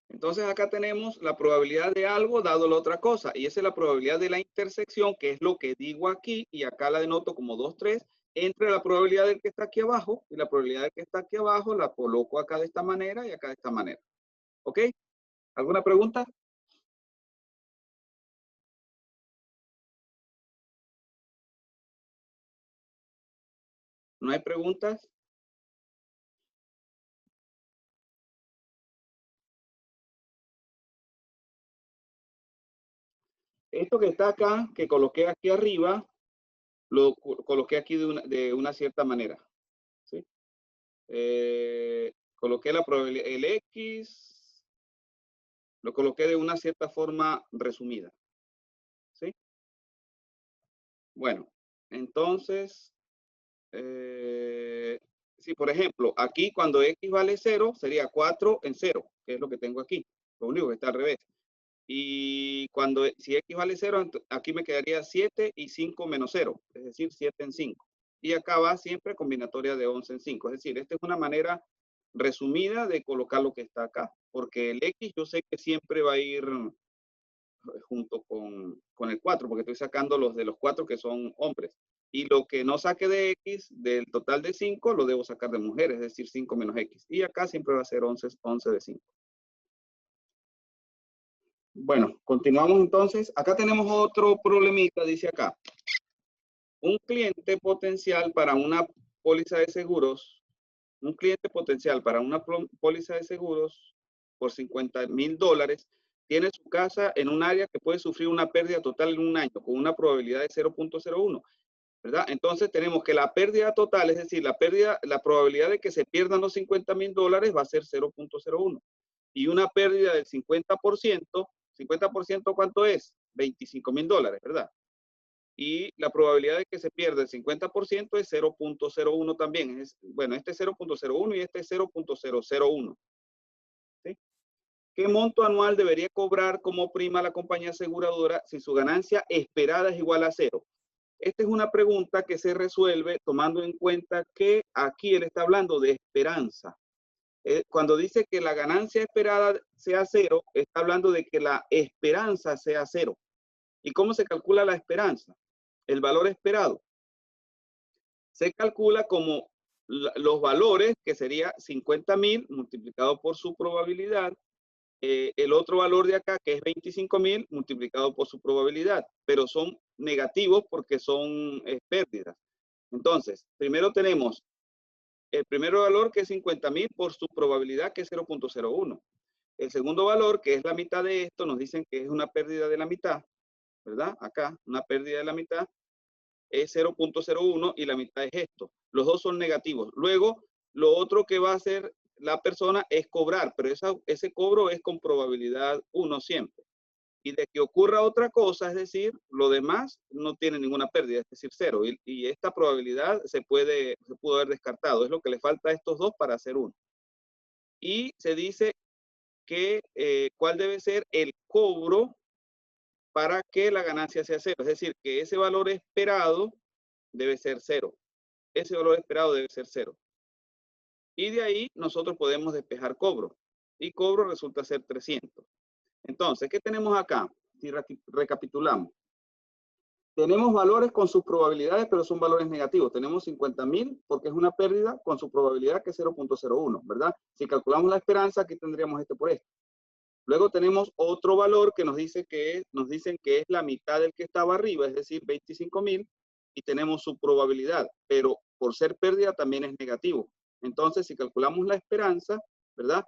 Entonces acá tenemos la probabilidad de algo dado la otra cosa, y esa es la probabilidad de la intersección, que es lo que digo aquí, y acá la denoto como 2, 3, entre la probabilidad del que está aquí abajo y la probabilidad del que está aquí abajo, la coloco acá de esta manera y acá de esta manera. ¿Ok? ¿Alguna pregunta? ¿No hay preguntas? Esto que está acá, que coloqué aquí arriba, lo coloqué aquí de una cierta manera. ¿Sí? Coloqué la probabilidad, el X, lo coloqué de una cierta forma resumida. ¿Sí? Bueno, entonces, si por ejemplo, aquí cuando X vale 0, sería 4 en 0, que es lo que tengo aquí. Lo único que está al revés. Y cuando, si X vale 0, aquí me quedaría 7 y 5 menos 0, es decir, 7 en 5. Y acá va siempre combinatoria de 11 en 5. Es decir, esta es una manera resumida de colocar lo que está acá. Porque el X yo sé que siempre va a ir junto con el 4, porque estoy sacando los de los 4 que son hombres. Y lo que no saque de X, del total de 5, lo debo sacar de mujeres, es decir, 5 menos X. Y acá siempre va a ser 11 de 5. Bueno, continuamos entonces. Acá tenemos otro problemita, dice acá. Un cliente potencial para una póliza de seguros, póliza de seguros por $50,000 tiene su casa en un área que puede sufrir una pérdida total en un año con una probabilidad de 0.01, ¿verdad? Entonces tenemos que la pérdida total, es decir, la probabilidad de que se pierdan los $50,000 va a ser 0.01. Y una pérdida del 50%, ¿cuánto es? $25,000, ¿verdad? Y la probabilidad de que se pierda el 50% es 0.01 también. Bueno, este es 0.01 y este es 0.001. ¿Sí? ¿Qué monto anual debería cobrar como prima la compañía aseguradora si su ganancia esperada es igual a 0? Esta es una pregunta que se resuelve tomando en cuenta que aquí él está hablando de esperanza. Cuando dice que la ganancia esperada sea 0, está hablando de que la esperanza sea 0. ¿Y cómo se calcula la esperanza? El valor esperado se calcula como los valores, que sería 50,000 multiplicado por su probabilidad, el otro valor de acá, que es 25,000 multiplicado por su probabilidad, pero son negativos porque son pérdidas. Entonces, primero tenemos el primer valor, que es 50,000 por su probabilidad, que es 0.01. El segundo valor, que es la mitad de esto, nos dicen que es una pérdida de la mitad, ¿verdad? Acá, una pérdida de la mitad es 0.01 y la mitad es esto. Los dos son negativos. Luego, lo otro que va a hacer la persona es cobrar, pero ese cobro es con probabilidad 1 siempre. Y de que ocurra otra cosa, es decir, lo demás no tiene ninguna pérdida, es decir, 0. Y esta probabilidad se pudo haber descartado. Es lo que le falta a estos dos para hacer 1. Y se dice que cuál debe ser el cobro para que la ganancia sea 0. Es decir, que ese valor esperado debe ser 0. Ese valor esperado debe ser 0. Y de ahí nosotros podemos despejar cobro. Y cobro resulta ser 300. Entonces, ¿qué tenemos acá? Si recapitulamos. Tenemos valores con sus probabilidades, pero son valores negativos. Tenemos 50,000 porque es una pérdida con su probabilidad que es 0.01, ¿verdad? Si calculamos la esperanza, aquí tendríamos esto por esto. Luego tenemos otro valor que nos dicen que es la mitad del que estaba arriba, es decir, 25,000, y tenemos su probabilidad, pero por ser pérdida también es negativo. Entonces, si calculamos la esperanza, ¿verdad?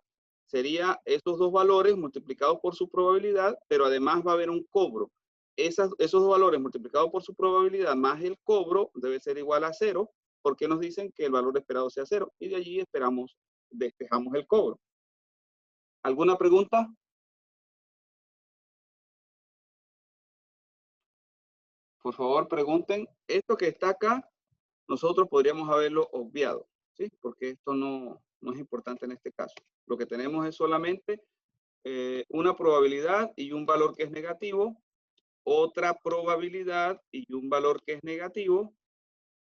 Sería esos dos valores multiplicados por su probabilidad, pero además va a haber un cobro. Esos dos valores multiplicados por su probabilidad más el cobro debe ser igual a 0, porque nos dicen que el valor esperado sea 0, y de allí despejamos el cobro. ¿Alguna pregunta? Por favor, pregunten. Esto que está acá, nosotros podríamos haberlo obviado, ¿sí? Porque esto no es importante en este caso. Lo que tenemos es solamente una probabilidad y un valor que es negativo, otra probabilidad y un valor que es negativo,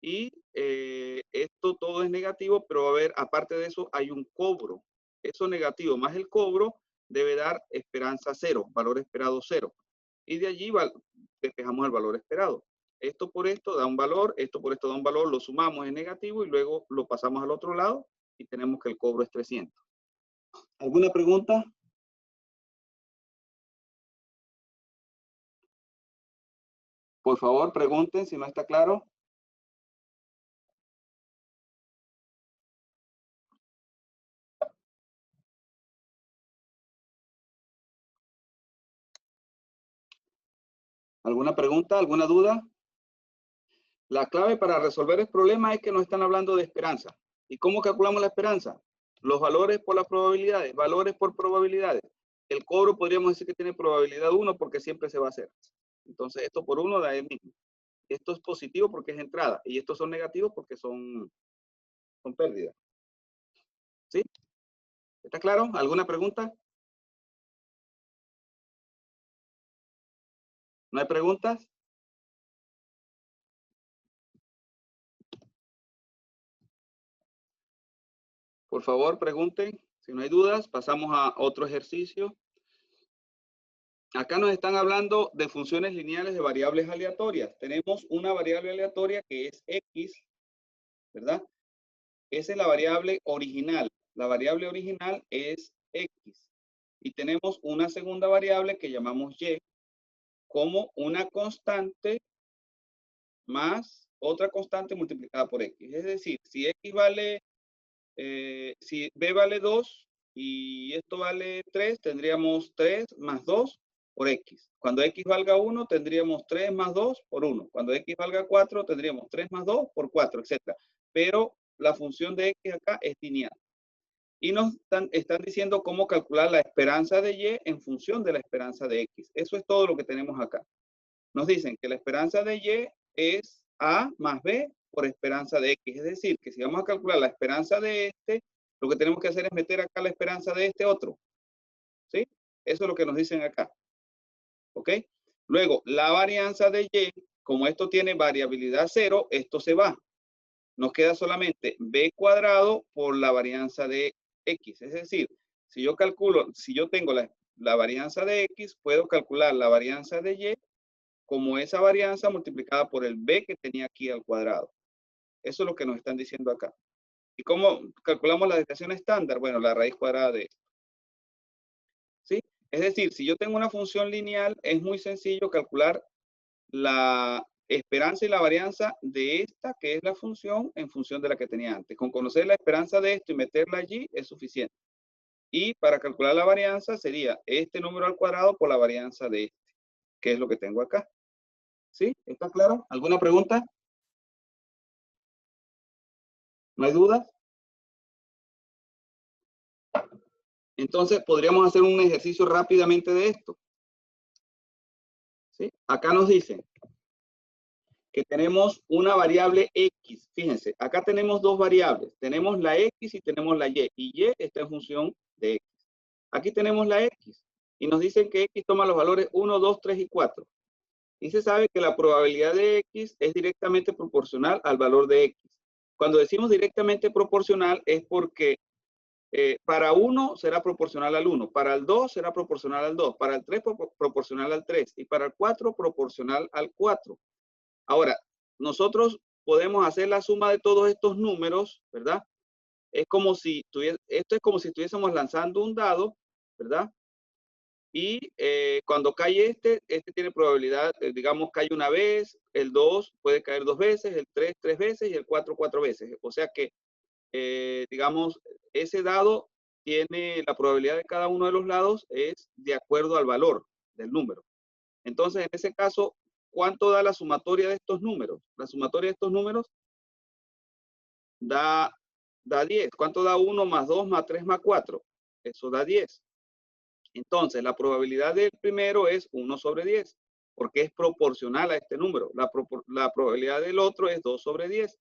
y esto todo es negativo, pero a ver, aparte de eso hay un cobro. Eso negativo más el cobro debe dar esperanza 0, valor esperado 0. Y de allí despejamos el valor esperado. Esto por esto da un valor, esto por esto da un valor, lo sumamos en negativo y luego lo pasamos al otro lado y tenemos que el cobro es 300. ¿Alguna pregunta? Por favor, pregunten si no está claro. ¿Alguna pregunta? ¿Alguna duda? La clave para resolver el problema es que nos están hablando de esperanza. ¿Y cómo calculamos la esperanza? Los valores por las probabilidades, valores por probabilidades. El cobro podríamos decir que tiene probabilidad 1 porque siempre se va a hacer. Entonces esto por 1 da el mismo. Esto es positivo porque es entrada y estos son negativos porque son pérdidas. ¿Sí? ¿Está claro? ¿Alguna pregunta? ¿No hay preguntas? Por favor, pregunten. Si no hay dudas, pasamos a otro ejercicio. Acá nos están hablando de funciones lineales de variables aleatorias. Tenemos una variable aleatoria que es X, ¿verdad? Esa es la variable original. La variable original es X. Y tenemos una segunda variable que llamamos Y como una constante más otra constante multiplicada por X. Es decir, si X vale, si B vale 2 y esto vale 3, tendríamos 3 más 2 por X. Cuando X valga 1, tendríamos 3 más 2 por 1. Cuando X valga 4, tendríamos 3 más 2 por 4, etc. Pero la función de X acá es lineal. Y nos están diciendo cómo calcular la esperanza de Y en función de la esperanza de X. Eso es todo lo que tenemos acá. Nos dicen que la esperanza de Y es A más B por esperanza de X. Es decir, que si vamos a calcular la esperanza de este, lo que tenemos que hacer es meter acá la esperanza de este otro. ¿Sí? Eso es lo que nos dicen acá. ¿Ok? Luego, la varianza de Y, como esto tiene variabilidad 0, esto se va. Nos queda solamente B cuadrado por la varianza de X. Es decir, si yo calculo, si yo tengo la varianza de X, puedo calcular la varianza de Y como esa varianza multiplicada por el B que tenía aquí al cuadrado. Eso es lo que nos están diciendo acá. ¿Y cómo calculamos la desviación estándar? Bueno, la raíz cuadrada de esto. ¿Sí? Es decir, si yo tengo una función lineal, es muy sencillo calcular la esperanza y la varianza de esta, que es la función, en función de la que tenía antes. Con conocer la esperanza de esto y meterla allí es suficiente. Y para calcular la varianza sería este número al cuadrado por la varianza de este, que es lo que tengo acá. ¿Sí? ¿Está claro? ¿Alguna pregunta? ¿No hay dudas? Entonces, podríamos hacer un ejercicio rápidamente de esto. ¿Sí? Acá nos dicen que tenemos una variable X. Fíjense, acá tenemos dos variables. Tenemos la X y tenemos la Y. Y Y está en función de X. Aquí tenemos la X. Y nos dicen que X toma los valores 1, 2, 3 y 4. Y se sabe que la probabilidad de X es directamente proporcional al valor de X. Cuando decimos directamente proporcional es porque para 1 será proporcional al 1, para el 2 será proporcional al 2, para el 3 proporcional al 3 y para el 4 proporcional al 4. Ahora, nosotros podemos hacer la suma de todos estos números, ¿verdad? Es como si esto es como si estuviésemos lanzando un dado, ¿verdad? Y cuando cae este tiene probabilidad, digamos, cae una vez, el 2 puede caer 2 veces, el 3 3 veces y el 4 4 veces. O sea que, digamos, ese dado tiene la probabilidad de cada uno de los lados es de acuerdo al valor del número. Entonces, en ese caso, ¿cuánto da la sumatoria de estos números? La sumatoria de estos números da 10. ¿Cuánto da 1 más 2 más 3 más 4? Eso da 10. Entonces, la probabilidad del primero es 1 sobre 10, porque es proporcional a este número. La probabilidad del otro es 2 sobre 10.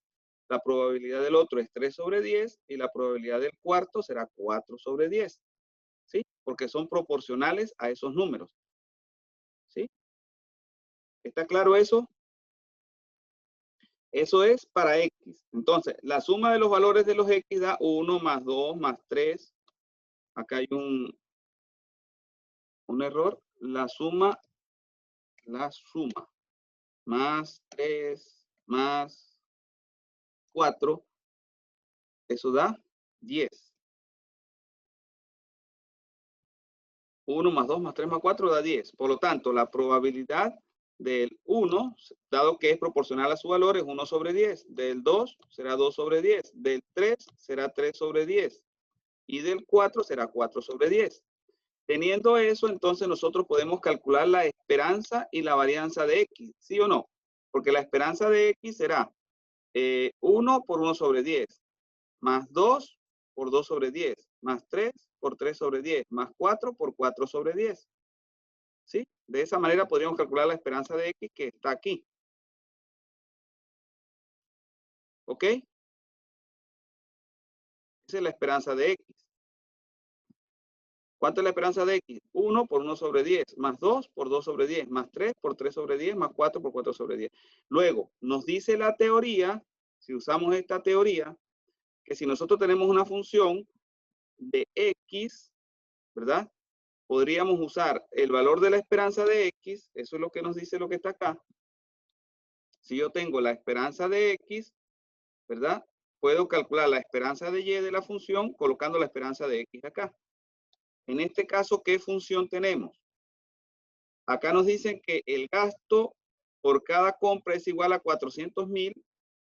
La probabilidad del otro es 3 sobre 10 y la probabilidad del cuarto será 4 sobre 10. ¿Sí? Porque son proporcionales a esos números. ¿Sí? ¿Está claro eso? Eso es para X. Entonces, la suma de los valores de los X da 1 más 2 más 3. Acá hay un error. La suma más 3 más 4, eso da 10. 1 más 2 más 3 más 4 da 10. Por lo tanto, la probabilidad del 1, dado que es proporcional a su valor, es 1 sobre 10. Del 2 será 2 sobre 10. Del 3 será 3 sobre 10. Y del 4 será 4 sobre 10. Teniendo eso, entonces nosotros podemos calcular la esperanza y la varianza de X, ¿sí o no? Porque la esperanza de X será 1 por 1 sobre 10, más 2 por 2 sobre 10, más 3 por 3 sobre 10, más 4 por 4 sobre 10. ¿Sí? De esa manera podríamos calcular la esperanza de X que está aquí. ¿Ok? Esa es la esperanza de X. ¿Cuánto es la esperanza de X? 1 por 1 sobre 10, más 2 por 2 sobre 10, más 3 por 3 sobre 10, más 4 por 4 sobre 10. Luego, nos dice la teoría, si usamos esta teoría, que si nosotros tenemos una función de X, ¿verdad? Podríamos usar el valor de la esperanza de X, eso es lo que nos dice lo que está acá. Si yo tengo la esperanza de X, ¿verdad? Puedo calcular la esperanza de Y de la función colocando la esperanza de X acá. En este caso, ¿qué función tenemos? Acá nos dicen que el gasto por cada compra es igual a 400,000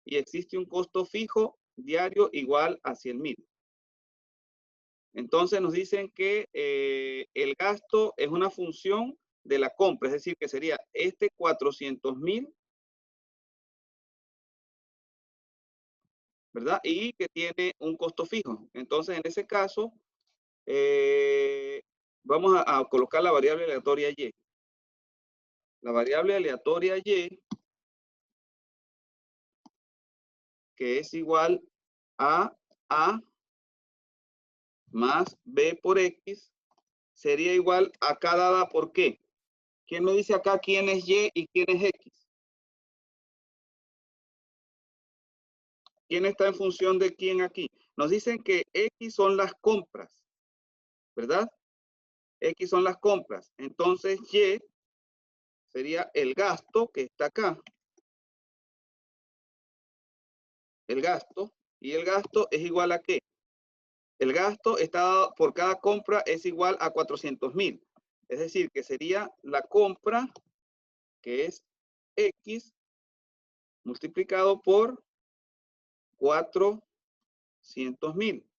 y existe un costo fijo diario igual a 100,000. Entonces nos dicen que el gasto es una función de la compra, es decir, que sería este 400,000, ¿verdad? Y que tiene un costo fijo. Entonces, en ese caso, vamos a colocar la variable aleatoria Y. La variable aleatoria Y, que es igual a más B por X, sería igual a K dada por qué. ¿Quién me dice acá quién es Y y quién es X? ¿Quién está en función de quién aquí? Nos dicen que X son las compras, ¿verdad? X son las compras. Entonces, Y sería el gasto que está acá. El gasto. ¿Y el gasto es igual a qué? El gasto está por cada compra es igual a 400,000. Es decir, que sería la compra, que es X, multiplicado por 400,000.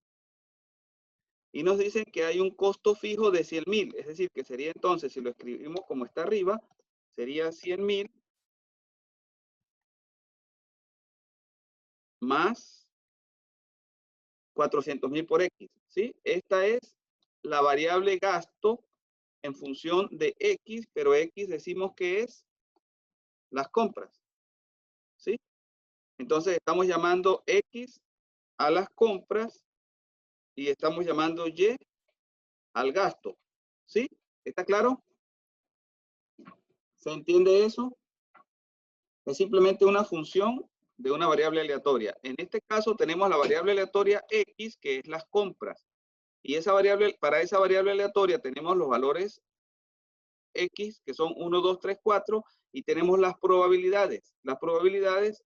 Y nos dicen que hay un costo fijo de 100,000. Es decir, que sería entonces, si lo escribimos como está arriba, sería 100,000 más 400,000 por X. ¿Sí? Esta es la variable gasto en función de X, pero X decimos que es las compras. ¿Sí? Entonces estamos llamando X a las compras y estamos llamando Y al gasto. ¿Sí? ¿Está claro? ¿Se entiende eso? Es simplemente una función de una variable aleatoria. En este caso tenemos la variable aleatoria X, que es las compras. Y esa variable, para esa variable aleatoria tenemos los valores X, que son 1, 2, 3, 4, y tenemos las probabilidades. Las probabilidades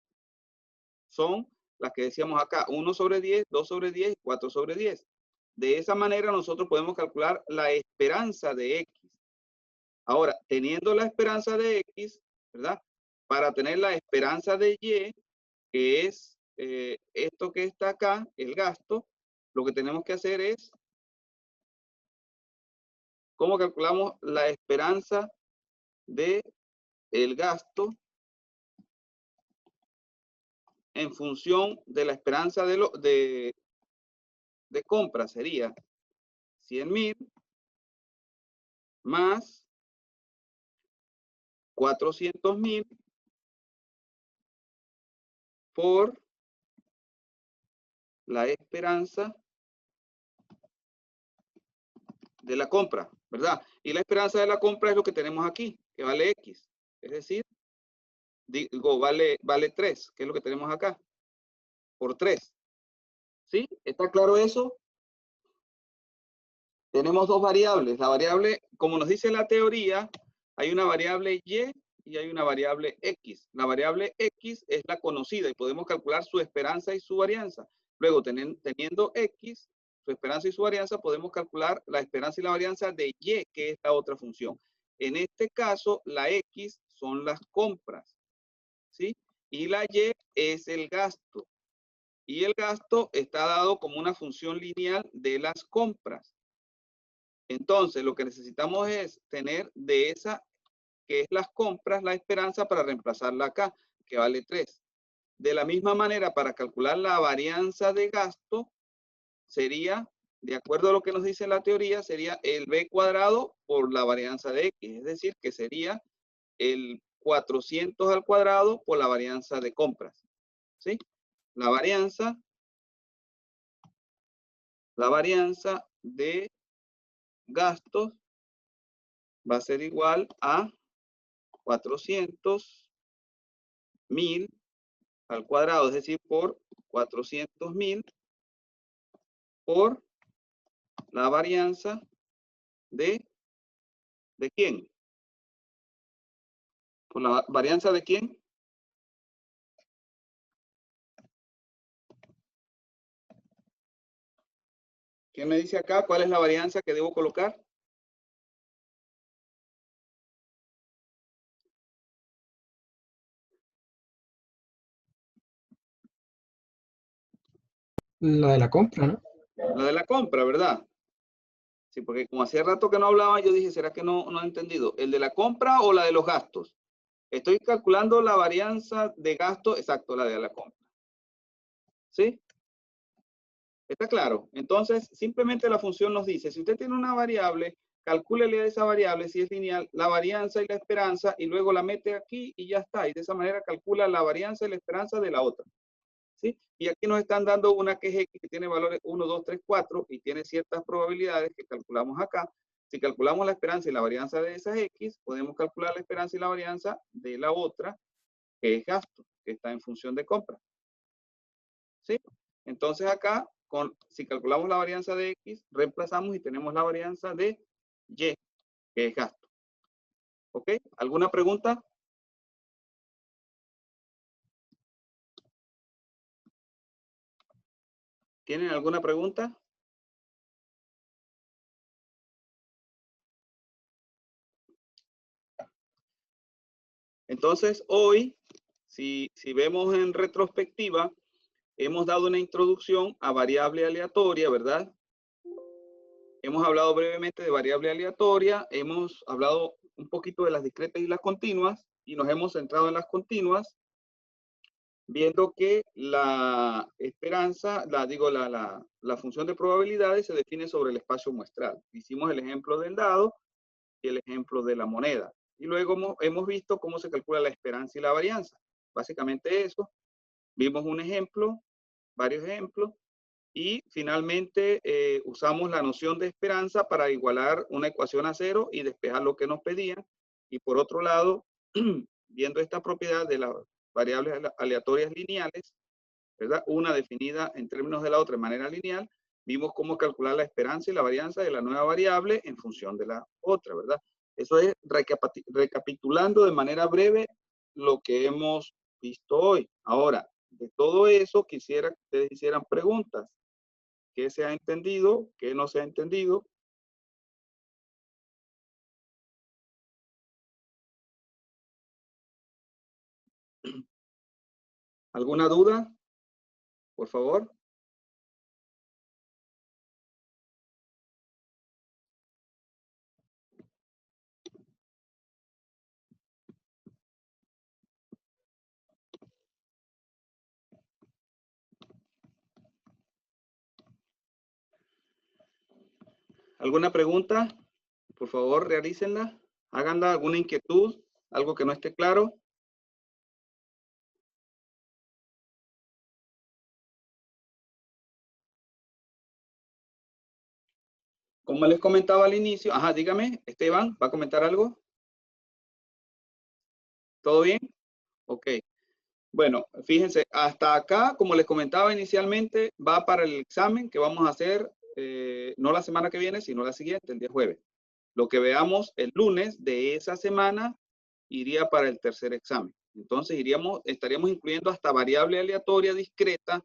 son las que decíamos acá, 1 sobre 10, 2 sobre 10 y 4 sobre 10. De esa manera nosotros podemos calcular la esperanza de X. Ahora, teniendo la esperanza de X, ¿verdad? Para tener la esperanza de Y, que es esto que está acá, el gasto, lo que tenemos que hacer es, ¿cómo calculamos la esperanza de el gasto en función de la esperanza de compra? Sería 100,000 más 400,000 por la esperanza de la compra, ¿verdad? Y la esperanza de la compra es lo que tenemos aquí, que vale X. Es decir, digo, vale 3, que es lo que tenemos acá, por 3. ¿Sí? ¿Está claro eso? Tenemos dos variables. La variable, como nos dice la teoría, hay una variable Y y hay una variable X. La variable X es la conocida y podemos calcular su esperanza y su varianza. Luego, teniendo X, su esperanza y su varianza, podemos calcular la esperanza y la varianza de Y, que es la otra función. En este caso, la X son las compras, ¿sí? Y la Y es el gasto. Y el gasto está dado como una función lineal de las compras. Entonces, lo que necesitamos es tener de esa, que es las compras, la esperanza para reemplazarla acá, que vale 3. De la misma manera, para calcular la varianza de gasto, sería, de acuerdo a lo que nos dice la teoría, sería el b cuadrado por la varianza de x, es decir, que sería el 400 al cuadrado por la varianza de compras, ¿sí? La varianza de gastos va a ser igual a 400.000 al cuadrado, es decir, por 400.000 por la varianza ¿de quién? ¿Por la varianza de quién? ¿Quién me dice acá cuál es la varianza que debo colocar? La de la compra, ¿no? La de la compra, ¿verdad? Sí, porque como hacía rato que no hablaba, yo dije, ¿será que no he entendido? ¿El de la compra o la de los gastos? Estoy calculando la varianza de gasto, exacto, la de la compra. ¿Sí? ¿Está claro? Entonces, simplemente la función nos dice, si usted tiene una variable, calcúlele a esa variable, si es lineal, la varianza y la esperanza, y luego la mete aquí y ya está. Y de esa manera calcula la varianza y la esperanza de la otra. ¿Sí? Y aquí nos están dando una que es X, que tiene valores 1, 2, 3, 4, y tiene ciertas probabilidades que calculamos acá. Si calculamos la esperanza y la varianza de esas X, podemos calcular la esperanza y la varianza de la otra, que es gasto, que está en función de compra. ¿Sí? Entonces acá, si calculamos la varianza de X, reemplazamos y tenemos la varianza de Y, que es gasto. ¿Ok? ¿Alguna pregunta? ¿Tienen alguna pregunta? Entonces, hoy, si vemos en retrospectiva, hemos dado una introducción a variable aleatoria, ¿verdad? Hemos hablado brevemente de variable aleatoria, hemos hablado un poquito de las discretas y las continuas, y nos hemos centrado en las continuas, viendo que la esperanza, la función de probabilidades se define sobre el espacio muestral. Hicimos el ejemplo del dado y el ejemplo de la moneda. Y luego hemos visto cómo se calcula la esperanza y la varianza. Básicamente eso. Vimos un ejemplo, varios ejemplos, y finalmente usamos la noción de esperanza para igualar una ecuación a cero y despejar lo que nos pedían. Y por otro lado, viendo esta propiedad de las variables aleatorias lineales, ¿verdad? Una definida en términos de la otra de manera lineal, vimos cómo calcular la esperanza y la varianza de la nueva variable en función de la otra, ¿verdad? Eso es recapitulando de manera breve lo que hemos visto hoy. Ahora, de todo eso, quisiera que ustedes hicieran preguntas. ¿Qué se ha entendido? ¿Qué no se ha entendido? ¿Alguna duda? Por favor. ¿Alguna pregunta? Por favor, realícenla. Háganla. ¿Alguna inquietud? ¿Algo que no esté claro? Como les comentaba al inicio, ajá, dígame, Esteban, ¿va a comentar algo? ¿Todo bien? Ok. Bueno, fíjense, hasta acá, como les comentaba inicialmente, va para el examen que vamos a hacer, no la semana que viene, sino la siguiente, el día jueves. Lo que veamos el lunes de esa semana iría para el tercer examen. Entonces estaríamos incluyendo hasta variable aleatoria discreta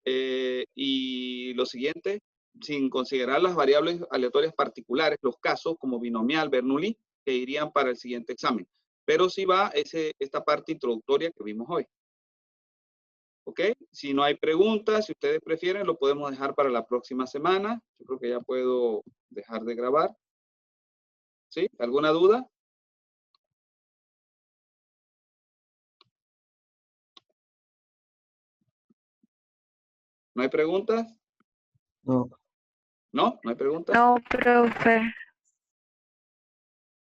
y lo siguiente, sin considerar las variables aleatorias particulares, los casos como binomial, Bernoulli, que irían para el siguiente examen. Pero sí va esta parte introductoria que vimos hoy. ¿Ok? Si no hay preguntas, si ustedes prefieren, lo podemos dejar para la próxima semana. Yo creo que ya puedo dejar de grabar. ¿Sí? ¿Alguna duda? ¿No hay preguntas? No. ¿No? ¿No hay preguntas? No, profe.